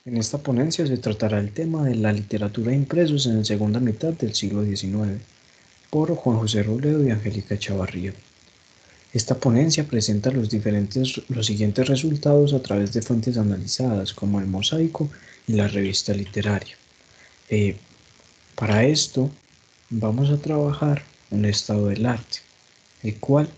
En esta ponencia se tratará el tema de la literatura de impresos en la segunda mitad del siglo XIX, por Juan José Robledo y Angélica Chavarría. Esta ponencia presenta los siguientes resultados a través de fuentes analizadas, como el Mosaico y la revista literaria. Para esto, vamos a trabajar un estado del arte, el cual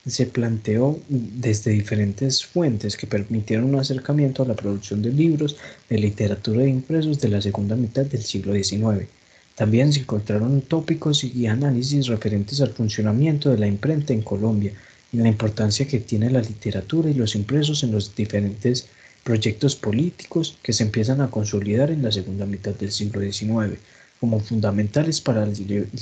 se planteó desde diferentes fuentes que permitieron un acercamiento a la producción de libros de literatura de impresos de la segunda mitad del siglo XIX. También se encontraron tópicos y análisis referentes al funcionamiento de la imprenta en Colombia y la importancia que tiene la literatura y los impresos en los diferentes proyectos políticos que se empiezan a consolidar en la segunda mitad del siglo XIX como fundamentales para la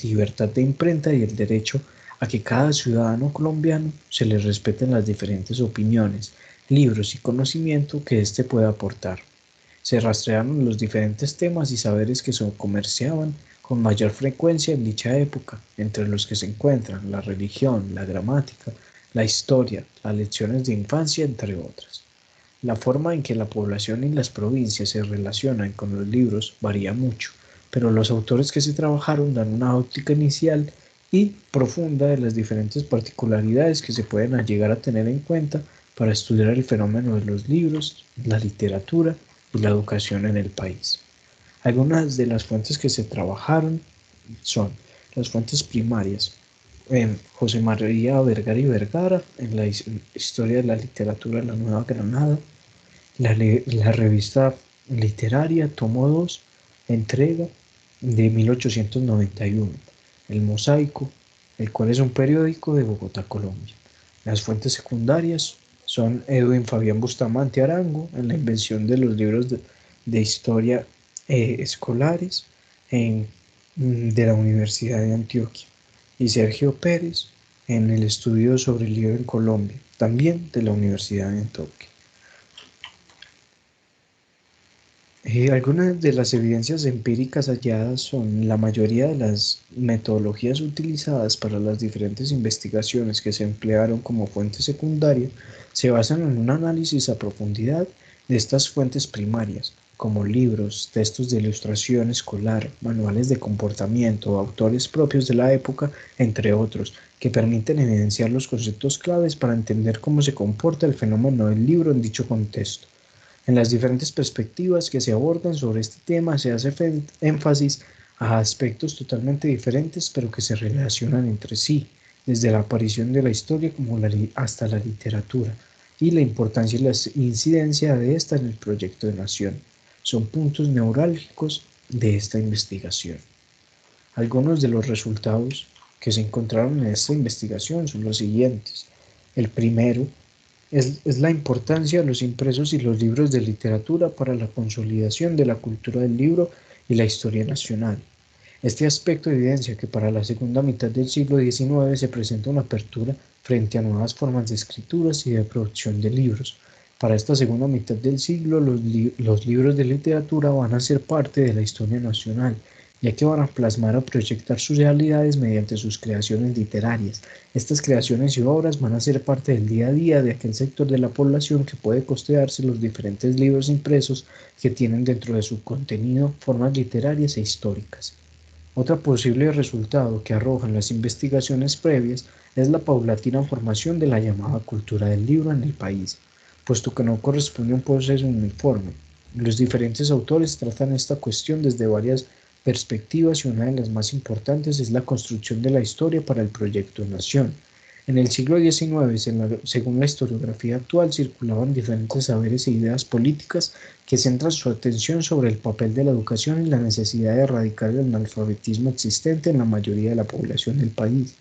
libertad de imprenta y el derecho a que cada ciudadano colombiano se le respeten las diferentes opiniones, libros y conocimiento que éste pueda aportar. Se rastrearon los diferentes temas y saberes que se comerciaban con mayor frecuencia en dicha época, entre los que se encuentran la religión, la gramática, la historia, las lecciones de infancia, entre otras. La forma en que la población y las provincias se relacionan con los libros varía mucho, pero los autores que se trabajaron dan una óptica inicial y profunda de las diferentes particularidades que se pueden llegar a tener en cuenta para estudiar el fenómeno de los libros, la literatura y la educación en el país. Algunas de las fuentes que se trabajaron son las fuentes primarias. José María Vergara y Vergara en la historia de la literatura de la Nueva Granada, la revista literaria, tomo 2, entrega de 1891, El Mosaico, el cual es un periódico de Bogotá, Colombia. Las fuentes secundarias son Edwin Fabián Bustamante Arango en la invención de los libros de historia escolares de la Universidad de Antioquia, y Sergio Pérez en el estudio sobre el libro en Colombia, también de la Universidad de Antioquia. Algunas de las evidencias empíricas halladas son la mayoría de las metodologías utilizadas para las diferentes investigaciones que se emplearon como fuente secundaria se basan en un análisis a profundidad de estas fuentes primarias, como libros, textos de ilustración escolar, manuales de comportamiento, autores propios de la época, entre otros, que permiten evidenciar los conceptos claves para entender cómo se comporta el fenómeno del libro en dicho contexto. En las diferentes perspectivas que se abordan sobre este tema se hace énfasis a aspectos totalmente diferentes pero que se relacionan entre sí, desde la aparición de la historia hasta la literatura, y la importancia y la incidencia de esta en el proyecto de nación. Son puntos neurálgicos de esta investigación. Algunos de los resultados que se encontraron en esta investigación son los siguientes. El primero es la importancia de los impresos y los libros de literatura para la consolidación de la cultura del libro y la historia nacional. Este aspecto evidencia que para la segunda mitad del siglo XIX se presenta una apertura frente a nuevas formas de escrituras y de producción de libros. Para esta segunda mitad del siglo, los libros de literatura van a ser parte de la historia nacional, ya que van a plasmar o proyectar sus realidades mediante sus creaciones literarias. Estas creaciones y obras van a ser parte del día a día de aquel sector de la población que puede costearse los diferentes libros impresos que tienen dentro de su contenido formas literarias e históricas. Otro posible resultado que arrojan las investigaciones previas es la paulatina formación de la llamada cultura del libro en el país, puesto que no corresponde a un proceso uniforme. Los diferentes autores tratan esta cuestión desde varias perspectivas y una de las más importantes es la construcción de la historia para el proyecto Nación. En el siglo XIX, según la historiografía actual, circulaban diferentes saberes e ideas políticas que centran su atención sobre el papel de la educación y la necesidad de erradicar el analfabetismo existente en la mayoría de la población del país.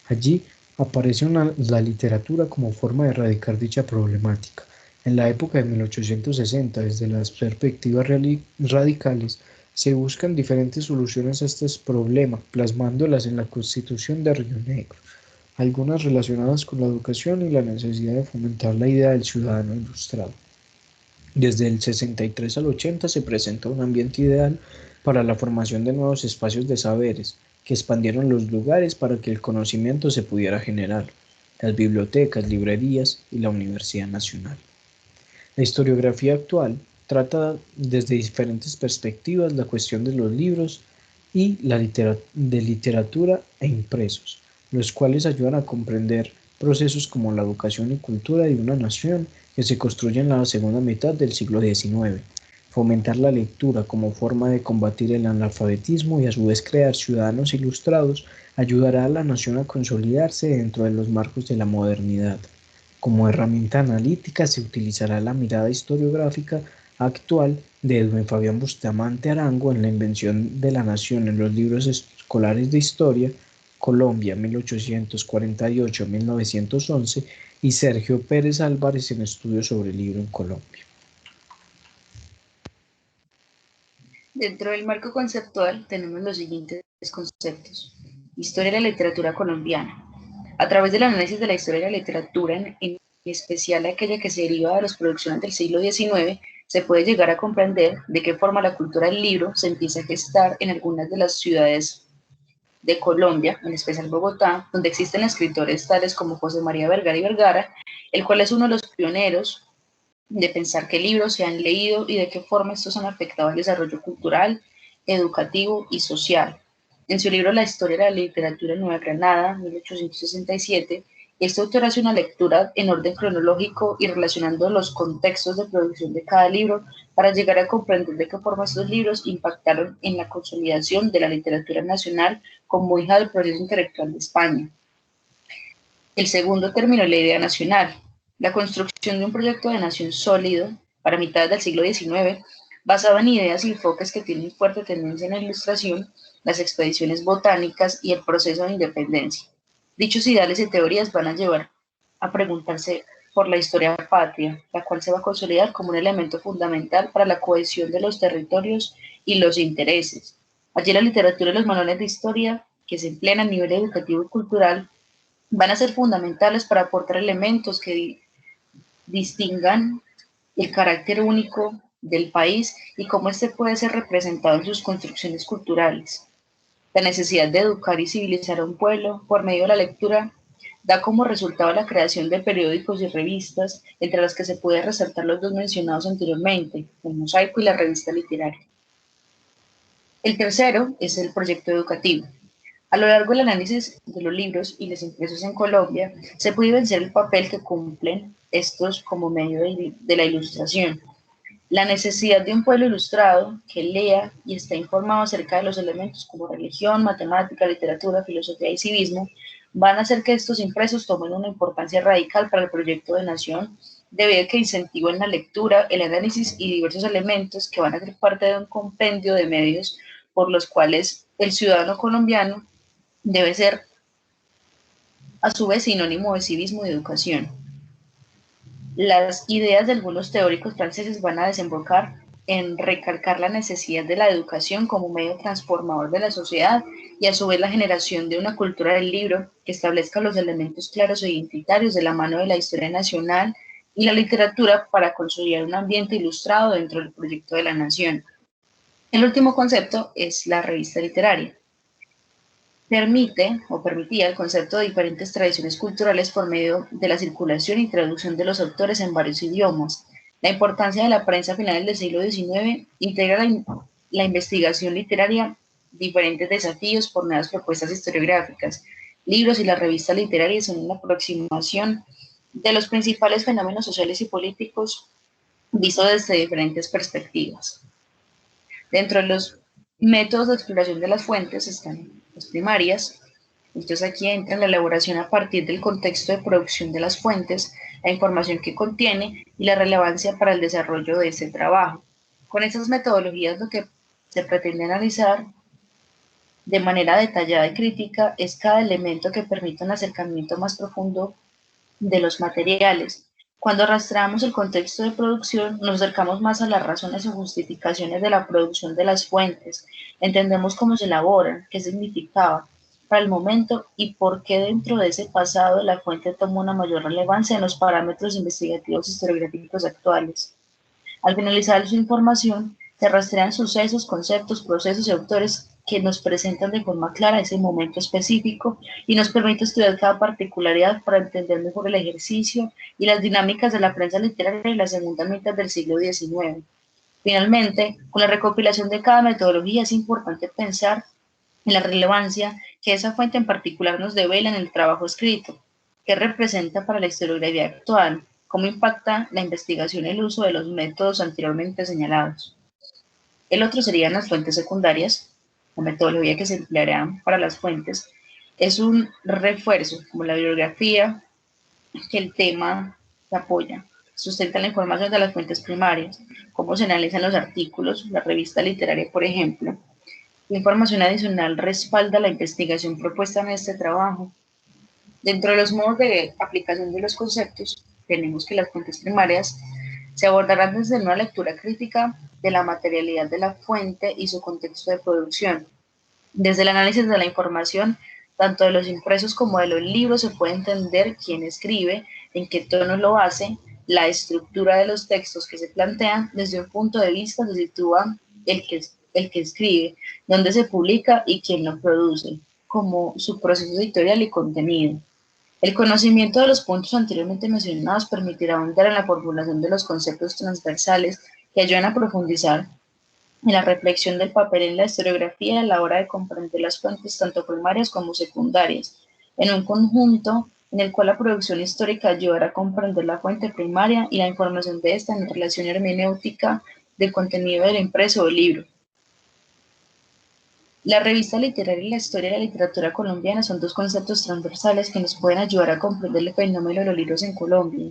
Allí aparece la literatura como forma de erradicar dicha problemática. En la época de 1860, desde las perspectivas radicales, se buscan diferentes soluciones a este problema, plasmándolas en la Constitución de Río Negro, algunas relacionadas con la educación y la necesidad de fomentar la idea del ciudadano ilustrado. Desde el 63 al 80 se presenta un ambiente ideal para la formación de nuevos espacios de saberes, que expandieron los lugares para que el conocimiento se pudiera generar, las bibliotecas, librerías y la Universidad Nacional. La historiografía actual Trata desde diferentes perspectivas la cuestión de los libros y de literatura e impresos, los cuales ayudan a comprender procesos como la educación y cultura de una nación que se construye en la segunda mitad del siglo XIX. Fomentar la lectura como forma de combatir el analfabetismo y a su vez crear ciudadanos ilustrados ayudará a la nación a consolidarse dentro de los marcos de la modernidad. Como herramienta analítica se utilizará la mirada historiográfica actual de Edwin Fabián Bustamante Arango en La invención de la nación en los libros escolares de historia, Colombia 1848-1911 y Sergio Pérez Álvarez en Estudios sobre el libro en Colombia. Dentro del marco conceptual tenemos los siguientes conceptos. Historia de la literatura colombiana. A través del análisis de la historia de la literatura, en especial aquella que se deriva de las producciones del siglo XIX, se puede llegar a comprender de qué forma la cultura del libro se empieza a gestar en algunas de las ciudades de Colombia, en especial Bogotá, donde existen escritores tales como José María Vergara y Vergara, el cual es uno de los pioneros de pensar qué libros se han leído y de qué forma estos han afectado el desarrollo cultural, educativo y social. En su libro La historia de la literatura en Nueva Granada, 1867, este autor hace una lectura en orden cronológico y relacionando los contextos de producción de cada libro para llegar a comprender de qué forma estos libros impactaron en la consolidación de la literatura nacional como hija del proceso intelectual de España. El segundo término es la idea nacional, la construcción de un proyecto de nación sólido para mitad del siglo XIX, basado en ideas y enfoques que tienen fuerte tendencia en la ilustración, las expediciones botánicas y el proceso de independencia. Dichos ideales y teorías van a llevar a preguntarse por la historia patria, la cual se va a consolidar como un elemento fundamental para la cohesión de los territorios y los intereses. Allí la literatura y los manuales de historia que se emplean a nivel educativo y cultural van a ser fundamentales para aportar elementos que distingan el carácter único del país y cómo éste puede ser representado en sus construcciones culturales. La necesidad de educar y civilizar a un pueblo por medio de la lectura da como resultado la creación de periódicos y revistas, entre las que se puede resaltar los dos mencionados anteriormente, el Mosaico y la revista literaria. El tercero es el proyecto educativo. A lo largo del análisis de los libros y los impresos en Colombia, se puede evidenciar el papel que cumplen estos como medio de la ilustración. La necesidad de un pueblo ilustrado que lea y esté informado acerca de los elementos como religión, matemática, literatura, filosofía y civismo van a hacer que estos impresos tomen una importancia radical para el proyecto de nación, debido a que incentivan la lectura, el análisis y diversos elementos que van a ser parte de un compendio de medios por los cuales el ciudadano colombiano debe ser a su vez sinónimo de civismo y educación. Las ideas de algunos teóricos franceses van a desembocar en recalcar la necesidad de la educación como medio transformador de la sociedad y a su vez la generación de una cultura del libro que establezca los elementos claros e identitarios de la mano de la historia nacional y la literatura para consolidar un ambiente ilustrado dentro del proyecto de la nación. El último concepto es la revista literaria. Permitía el concepto de diferentes tradiciones culturales por medio de la circulación y traducción de los autores en varios idiomas. La importancia de la prensa a finales del siglo XIX integra la investigación literaria, diferentes desafíos por nuevas propuestas historiográficas. Libros y las revistas literarias son una aproximación de los principales fenómenos sociales y políticos vistos desde diferentes perspectivas. Dentro de los métodos de exploración de las fuentes están las primarias. Entonces aquí entra la elaboración a partir del contexto de producción de las fuentes, la información que contiene y la relevancia para el desarrollo de ese trabajo. Con estas metodologías lo que se pretende analizar de manera detallada y crítica es cada elemento que permita un acercamiento más profundo de los materiales. Cuando rastreamos el contexto de producción, nos acercamos más a las razones o justificaciones de la producción de las fuentes. Entendemos cómo se elaboran, qué significaba para el momento y por qué dentro de ese pasado la fuente toma una mayor relevancia en los parámetros investigativos historiográficos actuales. Al finalizar su información, se rastrean sucesos, conceptos, procesos y autores que nos presentan de forma clara ese momento específico y nos permite estudiar cada particularidad para entender mejor el ejercicio y las dinámicas de la prensa literaria en la segunda mitad del siglo XIX. Finalmente, con la recopilación de cada metodología es importante pensar en la relevancia que esa fuente en particular nos devela en el trabajo escrito, qué representa para la historiografía actual, cómo impacta la investigación el uso de los métodos anteriormente señalados. El otro serían las fuentes secundarias. La metodología que se empleará para las fuentes es un refuerzo, como la bibliografía, que el tema que apoya. Sustenta la información de las fuentes primarias, cómo se analizan los artículos, la revista literaria, por ejemplo. La información adicional respalda la investigación propuesta en este trabajo. Dentro de los modos de aplicación de los conceptos, tenemos que las fuentes primarias se abordarán desde una lectura crítica de la materialidad de la fuente y su contexto de producción. Desde el análisis de la información, tanto de los impresos como de los libros, se puede entender quién escribe, en qué tono lo hace, la estructura de los textos que se plantean. Desde un punto de vista se sitúa el que escribe, dónde se publica y quién lo produce, como su proceso editorial y contenido. El conocimiento de los puntos anteriormente mencionados permitirá ahondar en la formulación de los conceptos transversales que ayudan a profundizar en la reflexión del papel en la historiografía a la hora de comprender las fuentes tanto primarias como secundarias, en un conjunto en el cual la producción histórica ayudará a comprender la fuente primaria y la información de esta en relación hermenéutica del contenido del impreso o libro. La revista literaria y la historia de la literatura colombiana son dos conceptos transversales que nos pueden ayudar a comprender el fenómeno de los libros en Colombia.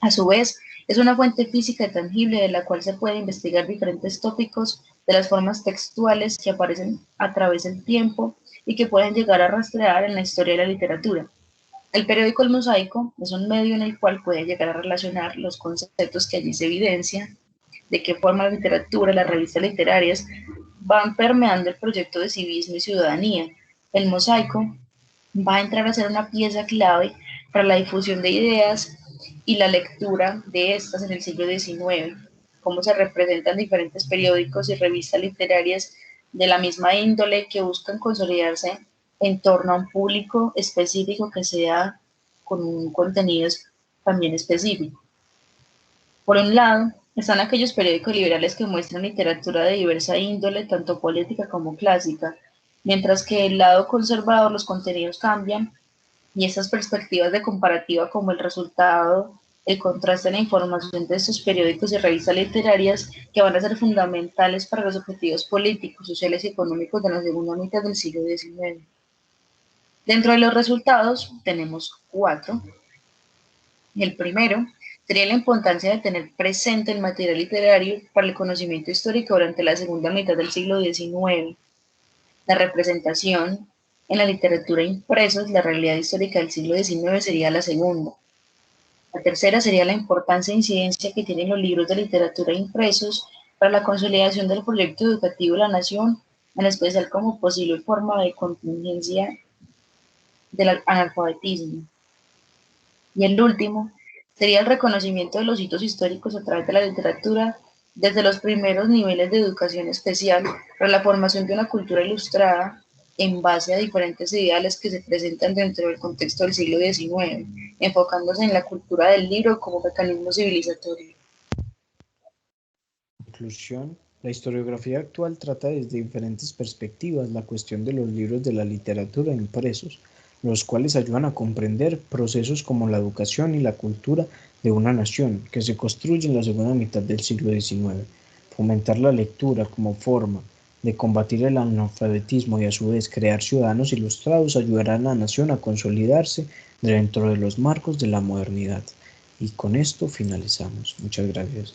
A su vez, es una fuente física y tangible de la cual se puede investigar diferentes tópicos de las formas textuales que aparecen a través del tiempo y que pueden llegar a rastrear en la historia de la literatura. El periódico El Mosaico es un medio en el cual puede llegar a relacionar los conceptos que allí se evidencian, de qué forma la literatura, las revistas literarias van permeando el proyecto de civismo y ciudadanía. El Mosaico va a entrar a ser una pieza clave para la difusión de ideas y la lectura de estas en el siglo XIX, cómo se representan diferentes periódicos y revistas literarias de la misma índole que buscan consolidarse en torno a un público específico que sea con un contenido también específico. Por un lado, están aquellos periódicos liberales que muestran literatura de diversa índole, tanto política como clásica, mientras que del lado conservador los contenidos cambian y estas perspectivas de comparativa como el resultado, el contraste en la información de estos periódicos y revistas literarias que van a ser fundamentales para los objetivos políticos, sociales y económicos de la segunda mitad del siglo XIX. Dentro de los resultados tenemos 4. El primero sería la importancia de tener presente el material literario para el conocimiento histórico durante la segunda mitad del siglo XIX. La representación en la literatura impresos, la realidad histórica del siglo XIX sería la segunda. La tercera sería la importancia e incidencia que tienen los libros de literatura impresos para la consolidación del proyecto educativo de la nación, en especial como posible forma de contingencia del analfabetismo. Y el último sería el reconocimiento de los hitos históricos a través de la literatura desde los primeros niveles de educación especial para la formación de una cultura ilustrada en base a diferentes ideales que se presentan dentro del contexto del siglo XIX, enfocándose en la cultura del libro como mecanismo civilizatorio. En conclusión, la historiografía actual trata desde diferentes perspectivas la cuestión de los libros de la literatura impresos, los cuales ayudan a comprender procesos como la educación y la cultura de una nación que se construye en la segunda mitad del siglo XIX. Fomentar la lectura como forma de combatir el analfabetismo y a su vez crear ciudadanos ilustrados ayudará a la nación a consolidarse dentro de los marcos de la modernidad. Y con esto finalizamos. Muchas gracias.